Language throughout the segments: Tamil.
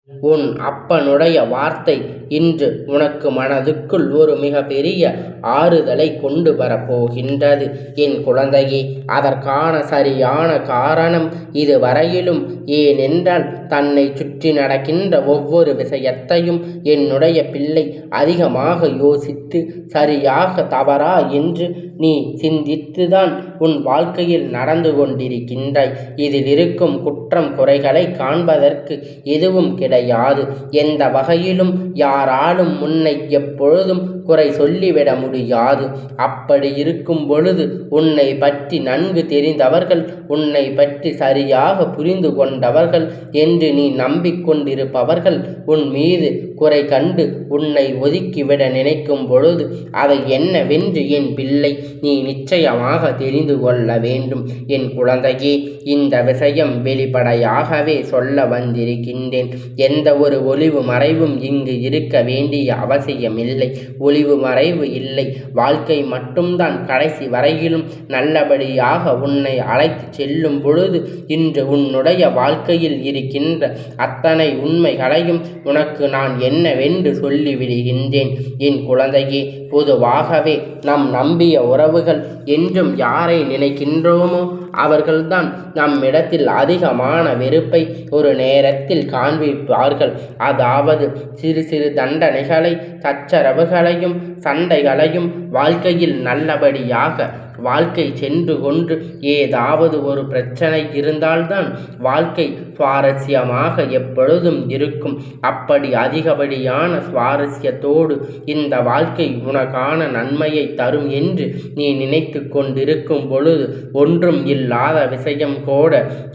உன் அப்பனுடைய வார்த்தை இன்று உனக்கு மனதுக்குள் ஒரு மிக பெரிய ஆறுதலை கொண்டு வரப்போகின்றது என் குழந்தையே. அதற்கான சரியான காரணம் இதுவரையிலும் ஏனென்றால் தன்னை சுற்றி நடக்கின்ற ஒவ்வொரு விஷயத்தையும் என்னுடைய பிள்ளை அதிகமாக யோசித்து சரியாக தவறா என்று நீ சிந்தித்துதான் உன் வாழ்க்கையில் நடந்து கொண்டிருக்கின்றாய். இதில் இருக்கும் குற்றம் குறைகளை காண்பதற்கு எதுவும் கிடையாது. எந்த வகையிலும் யாராலும் உன்னை எப்பொழுதும் குறை சொல்லிவிட முடியாது. அப்படி இருக்கும் பொழுது உன்னை பற்றி நன்கு தெரிந்தவர்கள், உன்னை பற்றி சரியாக புரிந்து கொண்டவர்கள் என்று நீ நம்பிக்கொண்டிருப்பவர்கள் உன் மீது குறை கண்டு உன்னை ஒதுக்கிவிட நினைக்கும் பொழுது அதை என்னவென்று என் பிள்ளை நீ நிச்சயமாக தெரிந்து கொள்ள வேண்டும் என் குழந்தையே. இந்த விஷயம் வெளிப்படையாகவே சொல்ல வந்திருக்கின்றேன். எந்த ஒரு ஒளிவு மறைவும் இங்கு இருக்க வேண்டிய அவசியமில்லை. ஒளிவு மறைவு இல்லை. வாழ்க்கை மட்டும்தான் கடைசி வரையிலும் நல்லபடியாக உன்னை அழைத்து செல்லும் பொழுது இன்று உன்னுடைய வாழ்க்கையில் இருக்கின்ற அத்தனை உண்மைகளையும் உனக்கு நான் என்னவென்று சொல்லிவிடுகின்றேன் என் குழந்தையே. பொதுவாகவே நம் நம்பிய உறவுகள் என்றும் யாரை நினைக்கின்றோமோ அவர்கள்தான் நம்மிடத்தில் அதிகமான வெறுப்பை ஒரு நேரத்தில் காண்பிப்பார்கள். அதாவது சிறு சிறு தண்டனைகளை, சச்சரவுகளையும் சண்டைகளையும் வாழ்க்கையில் நல்லபடியாக வாழ்க்கை சென்று கொண்டு ஏதாவது ஒரு பிரச்சனை இருந்தால்தான் வாழ்க்கை சுவாரஸ்யமாக எப்பொழுதும் இருக்கும். அப்படி அதிகப்படியான சுவாரஸ்யத்தோடு இந்த வாழ்க்கை உனக்கான நன்மையை தரும் என்று நீ நினைத்து கொண்டிருக்கும் பொழுது ஒன்றும் இல்லாத விஷயம் கூட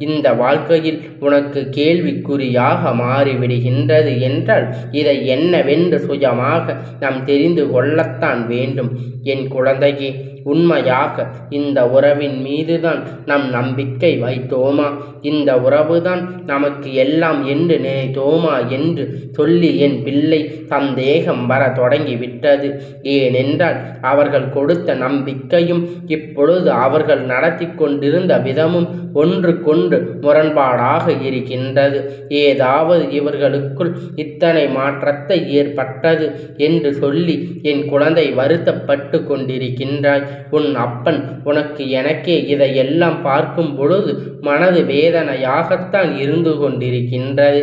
இந்த வாழ்க்கையில் உனக்கு கேள்விக்குறியாக மாறிவிடுகின்றது என்றால் இதை என்னவென்று சுயமாக நாம் தெரிந்து கொள்ளத்தான் வேண்டும் என் குழந்தையே. உண்மையாக இந்த உறவின் மீதுதான் நம் நம்பிக்கை வைத்தோமா, இந்த உறவுதான் நமக்கு எல்லாம் என்று நினைத்தோமா என்று சொல்லி என் பிள்ளை சந்தேகம் வர தொடங்கிவிட்டது. ஏனென்றால் அவர்கள் கொடுத்த நம்பிக்கையும் இப்பொழுது அவர்கள் நடத்தி கொண்டிருந்த விதமும் ஒன்றுக்கொன்று முரண்பாடாக இருக்கின்றது. ஏதாவது இவர்களுக்குள் இத்தனை மாற்றத்தை ஏற்பட்டது என்று சொல்லி என் குழந்தை வருத்தப்பட்டு கொண்டிருக்கின்றாய். உன் அப்பன் உனக்கு எனக்கே இதையெல்லாம் பார்க்கும் பொழுது மனது வேதனையாகத்தான் இருந்து கொண்டிருக்கின்றது.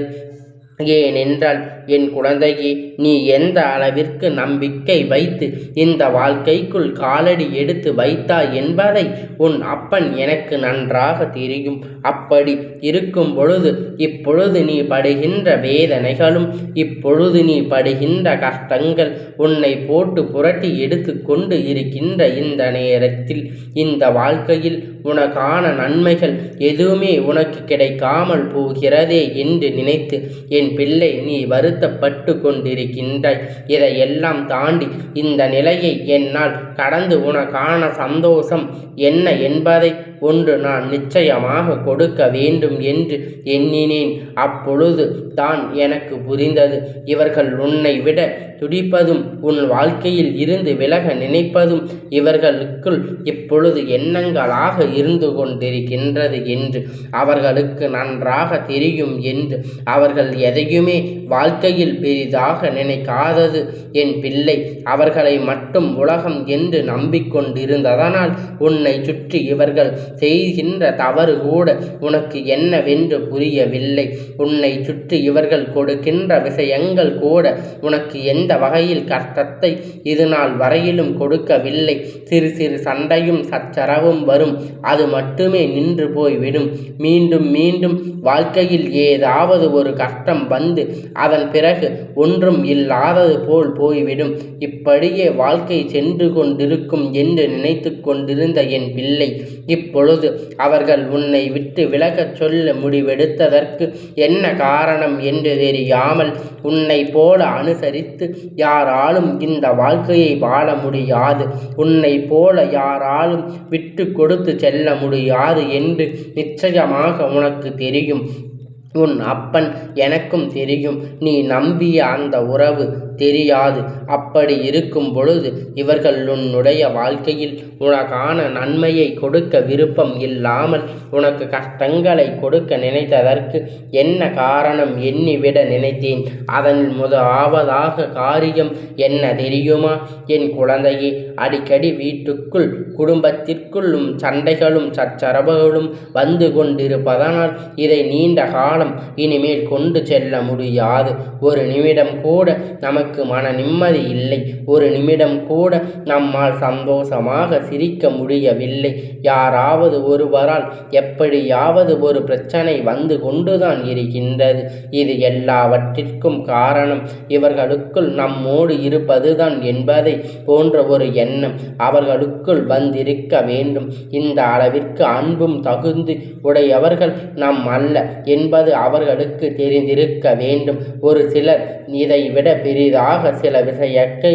ஏனென்றால் என் குழந்தையே, நீ எந்த அளவிற்கு நம்பிக்கை வைத்து இந்த வாழ்க்கைக்குள் காலடி எடுத்து வைத்தாய் என்பதை உன் அப்பன் எனக்கு நன்றாக தெரியும். அப்படி இருக்கும் பொழுது இப்பொழுது நீ படுகின்ற வேதனைகளும் இப்பொழுது நீ படுகின்ற கஷ்டங்கள் உன்னை போட்டு புரட்டி எடுத்து கொண்டு இருக்கின்ற இந்த நேரத்தில் இந்த வாழ்க்கையில் உனக்கான நன்மைகள் எதுவுமே உனக்கு கிடைக்காமல் போகிறதே என்று நினைத்து என் பிள்ளை நீ வருத்தப்பட்டு கொண்டிருக்கின்றாய். இதையெல்லாம் தாண்டி இந்த நிலையை என்னால் கடந்து உனக்கான சந்தோஷம் என்ன என்பதை ஒன்று நான் நிச்சயமாக கொடுக்க வேண்டும் என்று எண்ணினேன். அப்பொழுது தான் எனக்கு புரிந்தது, இவர்கள் உன்னை விட துடிப்பதும் உன் வாழ்க்கையில் இருந்து விலக நினைப்பதும் இவர்களுக்குள் இப்பொழுது எண்ணங்களாக இருந்து கொண்டிருக்கின்றது என்று அவர்களுக்கு நன்றாக தெரியும் என்று அவர்கள் எதையுமே வாழ்க்கையில் பெரிதாக நினைக்காதது என் பிள்ளை அவர்களை மட்டும் உலகம் என்று நம்பிக்கொண்டிருந்ததனால் உன்னை சுற்றி இவர்கள் செய்கின்ற தவறு கூட உனக்கு என்னவென்று புரியவில்லை. உன்னை சுற்றி இவர்கள் கொடுக்கின்ற விஷயங்கள் கூட உனக்கு எந்த வகையில் கஷ்டத்தை இது நாள் வரையிலும் கொடுக்கவில்லை. சிறு சிறு சண்டையும் சச்சரவும் வரும், அது மட்டுமே நின்று போய்விடும். மீண்டும் மீண்டும் வாழ்க்கையில் ஏதாவது ஒரு கஷ்டம் வந்து அதன் பிறகு ஒன்றும் இல்லாதது போல் போய்விடும். இப்படியே வாழ்க்கை சென்று கொண்டிருக்கும் என்று நினைத்து கொண்டிருந்த என் பிள்ளை இப்பொழுது அவர்கள் உன்னை விட்டு விலகச் சொல்ல முடிவெடுத்ததற்கு என்ன காரணம் என்று தெரியாமல் உன்னை போல அனுசரித்து யாராலும் இந்த வாழ்க்கையை வாழ முடியாது, உன்னை போல யாராலும் விட்டு கொடுத்து செல்ல முடியாது என்று நிச்சயமாக உனக்கு தெரியும். உன் அப்பன் எனக்கும் தெரியும். நீ நம்பிய அந்த உறவு தெரியாது. அப்படி இருக்கும் பொழுது இவர்கள் உன்னுடைய வாழ்க்கையில் உனக்கான நன்மையை கொடுக்க விருப்பம் இல்லாமல் உனக்கு கஷ்டங்களை கொடுக்க நினைத்ததற்கு என்ன காரணம் எண்ணிவிட நினைத்தேன். அதனில் முதலாவதாக காரியம் என்ன தெரியுமா என் குழந்தையே? அடிக்கடி வீட்டுக்குள் குடும்பத்திற்குள்ளும் சண்டைகளும் சச்சரவுகளும் வந்து கொண்டிருப்பதனால் இதை நீண்ட காலம் இனிமேல் கொண்டு செல்ல முடியாது. ஒரு நிமிடம் கூட நமக்கு மன நிம்மதி இல்லை. ஒரு நிமிடம் கூட நம்மால் சந்தோஷமாக சிரிக்க முடியவில்லை. யாராவது ஒருவரால் எப்படியாவது ஒரு பிரச்சனை வந்து கொண்டுதான் இருக்கின்றது. இது எல்லாவற்றிற்கும் காரணம் இவர்களுக்குள் நம்மோடு இருப்பதுதான் என்பதை போன்ற ஒரு எண்ணம் அவர்களுக்குள் வந்திருக்க வேண்டும். இந்த அளவிற்கு அன்பும் தகுந்து உடையவர்கள் நம் அல்ல என்பது அவர்களுக்கு தெரிந்திருக்க வேண்டும். ஒரு சிலர் இதை விட பெரிதாக சில விஷயத்தை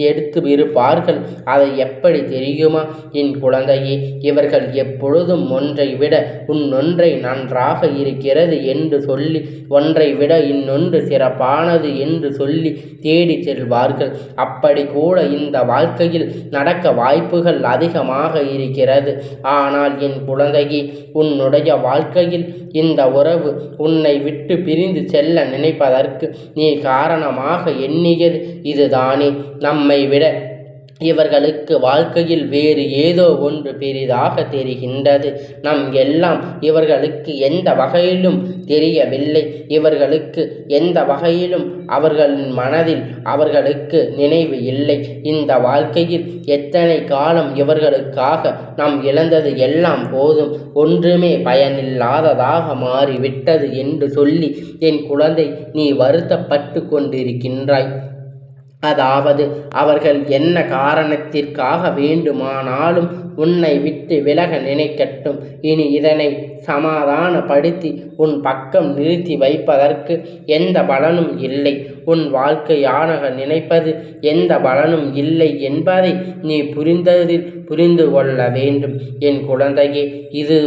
எடுத்து இருப்பார்கள். அதை எப்படி தெரியுமா என் குழந்தையே? இவர்கள் எப்பொழுதும் ஒன்றை விட இன்னொன்றை நன்றாக இருக்கிறது என்று சொல்லி, ஒன்றை விட இன்னொன்று சிறப்பானது என்று சொல்லி தேடி செல்வார்கள். அப்படி கூட இந்த வாழ்க்கையில் நடக்க வாய்ப்புகள் அதிகமாக இருக்கிறது. ஆனால் என் குழந்தையே, உன்னுடைய வாழ்க்கையில் இந்த உறவு உன்னை விட்டு பிரிந்து செல்ல நினைப்பதற்கு நீ காரணமாக எண்ணியது இதுதானே. நம்மை விட இவர்களுக்கு வாழ்க்கையில் வேறு ஏதோ ஒன்று பெரிதாக தெரிகின்றது. நம் எல்லாம் இவர்களுக்கு எந்த வகையிலும் தெரியவில்லை. இவர்களுக்கு எந்த வகையிலும் அவர்களின் மனதில் அவர்களுக்கு நினைவு இல்லை. இந்த வாழ்க்கையில் எத்தனை காலம் இவர்களுக்காக நாம் இழந்தது எல்லாம் போதும், ஒன்றுமே பயனில்லாததாக மாறிவிட்டது என்று சொல்லி என் குழந்தை நீ வருத்தப்பட்டு கொண்டிருக்கின்றாய். அதாவது அவர்கள் என்ன காரணத்திற்காக வேண்டுமானாலும் உன்னை விட்டு விலக நினைக்கட்டும். இனி இதனை சமாதானப்படுத்தி உன் பக்கம் நிறுத்தி வைப்பதற்கு எந்த பலனும் இல்லை. உன் வாழ்க்கையான நினைப்பது எந்த பலனும் இல்லை என்பதை நீ புரிந்து கொள்ள வேண்டும் என் குழந்தையே. இது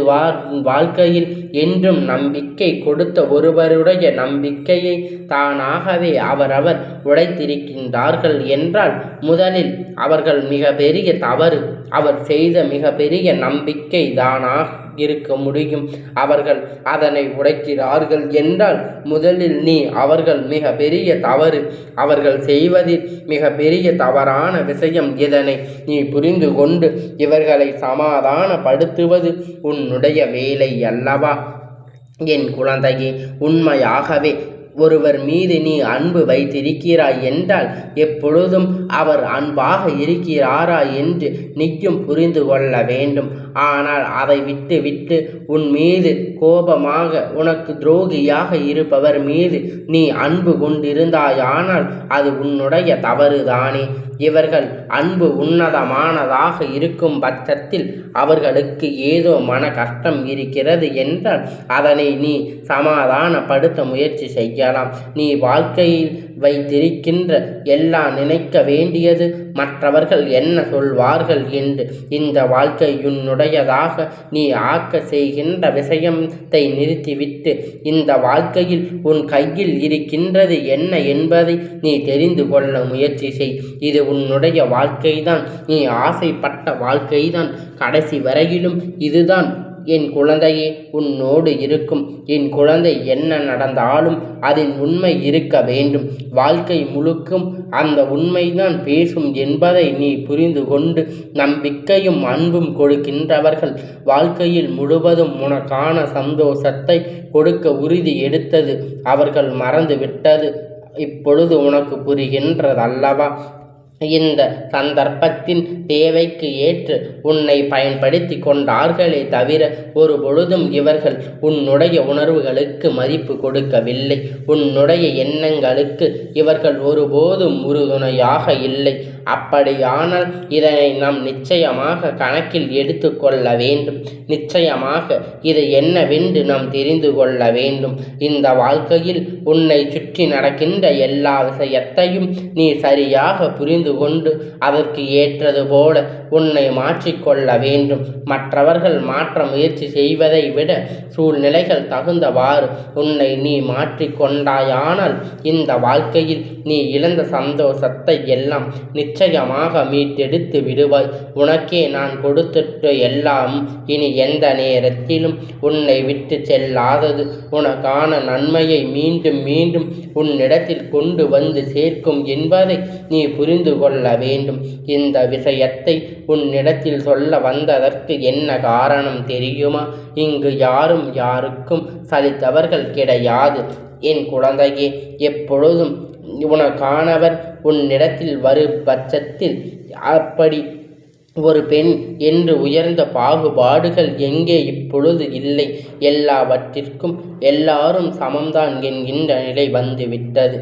வாழ்க்கையில் என்றும் நம்பிக்கை கொடுத்த ஒருவருடைய நம்பிக்கையை தானாகவே அவரவர் உடைத்திருக்கின்றார்கள் என்றால் முதலில் அவர்கள் மிக பெரிய தவறு அவர் செய்த மிக பெரிய நம்பிக்கை தானாக இருக்க முடியும். அவர்கள் அதனை உடைக்கிறார்கள் என்றால் முதலில் நீ அவர்கள் மிக பெரிய தவறு அவர்கள் செய்வதில் மிக பெரிய தவறான விஷயம் இதனை நீ புரிந்து கொண்டு இவர்களை சமாதானப்படுத்துவது உன்னுடைய வேலை அல்லவா என் குழந்தையே? உண்மையாகவே ஒருவர் மீது நீ அன்பு வைத்திருக்கிறாய் என்றால் எப்பொழுதும் அவர் அன்பாக இருக்கிறாரா என்று நீயும் புரிந்து கொள்ள வேண்டும். ஆனால் அதை விட்டு உன் மீது கோபமாக உனக்கு துரோகியாக இருப்பவர் மீது நீ அன்பு கொண்டிருந்தாயானால் அது உன்னுடைய தவறுதானே. இவர்கள் அன்பு உன்னதமானதாக இருக்கும் பட்சத்தில் அவர்களுக்கு ஏதோ மன கஷ்டம் இருக்கிறது என்றால் அதனை நீ சமாதானப்படுத்த முயற்சி செய்யலாம். நீ வாழ்க்கையில் வைத்திருக்கின்ற எல்லாம் நினைக்க வேண்டியது மற்றவர்கள் என்ன சொல்வார்கள் என்று. இந்த வாழ்க்கை உன்னுடையதாக நீ ஆக்க செய்கின்ற விஷயத்தை நிறுத்திவிட்டு இந்த வாழ்க்கையில் உன் கையில் இருக்கின்றது என்ன என்பதை நீ தெரிந்து கொள்ள முயற்சி செய். இது உன்னுடைய வாழ்க்கைதான், நீ ஆசைப்பட்ட வாழ்க்கைதான். கடைசி வரையிலும் இதுதான் என் குழந்தையே உன்னோடு இருக்கும். என் குழந்தை, என்ன நடந்தாலும் அதன் உண்மை இருக்க வேண்டும். வாழ்க்கை முழுக்கும் அந்த உண்மைதான் பேசும் என்பதை நீ புரிந்து கொண்டு நம்பிக்கையும் அன்பும் கொடுக்கின்றவர்கள் வாழ்க்கையில் முழுவதும் உனக்கான சந்தோஷத்தை கொடுக்க உறுதி எடுத்தது அவர்கள் மறந்து விட்டது இப்பொழுது உனக்கு புரிகின்றதல்லவா? இந்த சந்தர்ப்பத்தின் தேவைக்கு ஏற்று உன்னை பயன்படுத்தி கொண்டார்களே தவிர ஒரு பொழுதும் இவர்கள் உன்னுடைய உணர்வுகளுக்கு மதிப்பு கொடுக்கவில்லை. உன்னுடைய எண்ணங்களுக்கு இவர்கள் ஒருபோதும் உறுதுணையாக இல்லை. அப்படியானால் இதனை நாம் நிச்சயமாக கணக்கில் எடுத்து கொள்ள வேண்டும். நிச்சயமாக இது என்னவென்று நாம் தெரிந்து கொள்ள வேண்டும். இந்த வாழ்க்கையில் உன்னை சுற்றி நடக்கின்ற எல்லா விஷயத்தையும் நீ சரியாக புரிந்து கொண்டு அதற்கு ஏற்றது போல உன்னை மாற்றிக்கொள்ள வேண்டும். மற்றவர்கள் மாற்ற முயற்சி செய்வதை விட சூழ்நிலைகள் தகுந்தவாறு உன்னை நீ மாற்றிக்கொண்டாயானால் இந்த வாழ்க்கையில் நீ இழந்த சந்தோஷத்தை எல்லாம் நிச்சயமாக மீட்டெடுத்து விடுவாய். உனக்கே நான் கொடுத்துட்ட எல்லாம் இனி எந்த நேரத்திலும் உன்னை விட்டு செல்லாதது. உனக்கான நன்மையை மீண்டும் மீண்டும் உன்னிடத்தில் கொண்டு வந்து சேர்க்கும் என்பதை நீ புரிந்து கொள்ள வேண்டும். இந்த விஷயத்தை உன்னிடத்தில் சொல்ல வந்ததற்கு என்ன காரணம் தெரியுமா? இங்கு யாரும் யாருக்கும் சலித்தவர்கள் கிடையாது. என் குழந்தையே, எப்பொழுதும் உனக்கானவர் உன்னிடத்தில் வரும் பட்சத்தில் அப்படி ஒரு பெண் என்று உயர்ந்த பாகுபாடுகள் எங்கே இப்பொழுது இல்லை. எல்லாவற்றிற்கும் எல்லாரும் சமம்தான் என்கின்ற நிலை வந்துவிட்டது.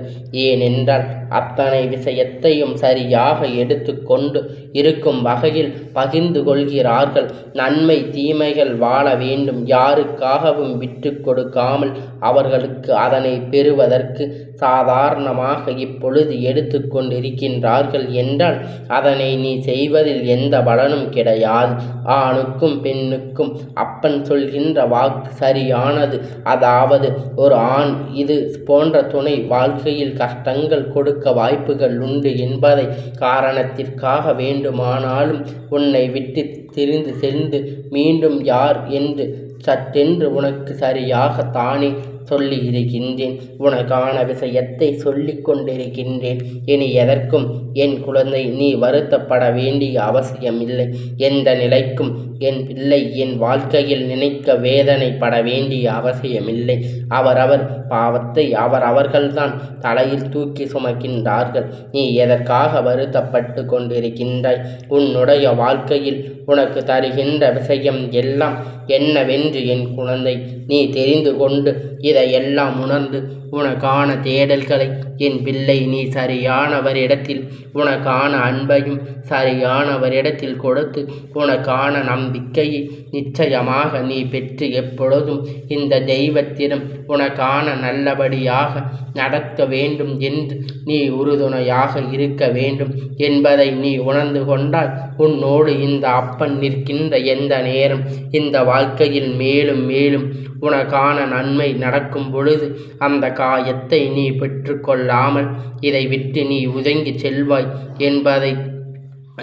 ஏனென்றால் அத்தனை விஷயத்தையும் சரியாக எடுத்துக்கொண்டு இருக்கும் வகையில் பகிர்ந்து கொள்கிறார்கள். நன்மை தீமைகள் வாழ வேண்டும், யாருக்காகவும் விட்டு கொடுக்காமல் அவர்களுக்கு அதனை பெறுவதற்கு சாதாரணமாக இப்பொழுது எடுத்து கொண்டிருக்கின்றார்கள் என்றால் அதனை நீ செய்வதில் எந்த பலனும் கிடையாது. ஆணுக்கும் பெண்ணுக்கும் அப்பன் சொல்கின்ற வாக்கு சரியானது. அதாவது ஒரு ஆண் இது போன்ற துணை வாழ்க்கையில் கஷ்டங்கள் கொடுக்க வாய்ப்புகள் உண்டு என்பதை காரணத்திற்காக வேண்டுமானாலும் உன்னை விட்டு திரிந்து சென்று மீண்டும் யார் என்று சட்டென்று உனக்கு சரியாக தானே சொல்லி இருக்கின்றேன். உனக்கான விஷயத்தை சொல்லிக் கொண்டிருக்கின்றேன். இனி எதற்கும் என் குழந்தை நீ வருத்தப்பட வேண்டிய அவசியமில்லை. எந்த நிலைக்கும் என் பிள்ளை என் வாழ்க்கையில் நினைக்க வேதனைப்பட வேண்டிய அவசியமில்லை. அவரவர் பாவத்தை அவர்கள்தான் தலையில் தூக்கி சுமக்கின்றார்கள். நீ எதற்காக வருத்தப்பட்டு கொண்டிருக்கின்றாய்? உன்னுடைய வாழ்க்கையில் உனக்கு தருகின்ற விஷயம் எல்லாம் என்னவென்று என் குழந்தை நீ தெரிந்து கொண்டு இதையெல்லாம் உணர்ந்து உனக்கான தேடல்களை என் பிள்ளை நீ சரியானவரிடத்தில் உனக்கான அன்பையும் சரியானவரிடத்தில் கொடுத்து உனக்கான நம்பிக்கையை நிச்சயமாக நீ பெற்று எப்பொழுதும் இந்த தெய்வத்திடம் உனக்கான நல்லபடியாக நடக்க வேண்டும் என்று நீ உறுதுணையாக இருக்க வேண்டும் என்பதை நீ உணர்ந்து கொண்டால் உன்னோடு இந்த அப்பன் நிற்கின்ற எந்த நேரம் இந்த வாழ்க்கையில் மேலும் மேலும் உனக்கான நன்மை நடக்கும் பொழுது அந்த காயத்தை நீ பெற்று கொள்ளாமல் இதை விட்டு நீ ஒதுங்கி செல்வாய் என்பதை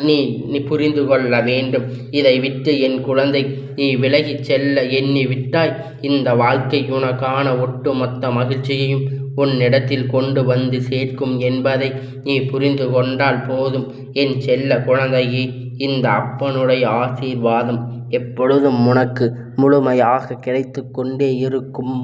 நீ புரிந்து கொள்ள வேண்டும். இதை விட்டு என் குழந்தை நீ விலகிச் செல்ல எண்ணி விட்டாய். இந்த வாழ்க்கை உனக்கான ஒட்டுமொத்த மகிழ்ச்சியையும் உன்னிடத்தில் கொண்டு வந்து சேர்க்கும் என்பதை நீ புரிந்து கொண்டால் போதும். என் செல்ல குழந்தையே, இந்த அப்பனுடைய ஆசீர்வாதம் எப்பொழுதும் உனக்கு முழுமையாக கிடைத்து கொண்டே இருக்கும்.